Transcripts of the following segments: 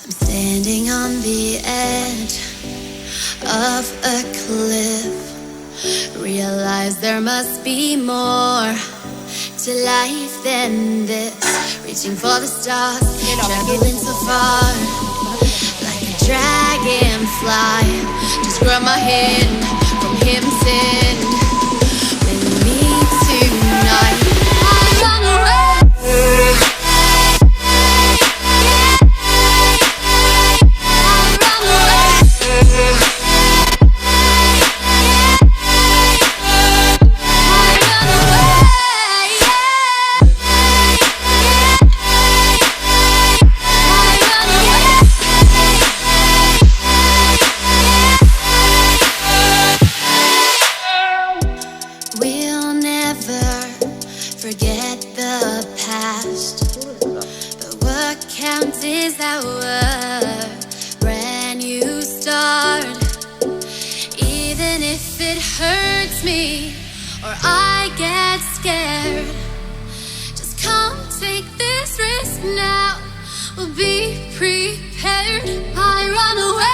I'm standing on the edge of a cliff. Realize there must be more to life than this. Reaching for the stars, traveling so far, like a dragonfly. Just grab my hand from him, sin. With me tonight, I run away. We'll never forget the past, but what counts is our brand new start. Even if it hurts me or I get scared, just come take this risk now. We'll be prepared. I run away.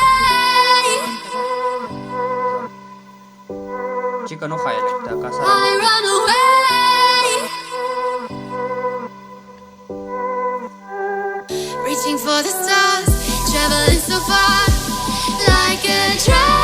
Chicken खाया लगता है कैसा I run away. Reaching for the stars, traveling so far, like a dragon.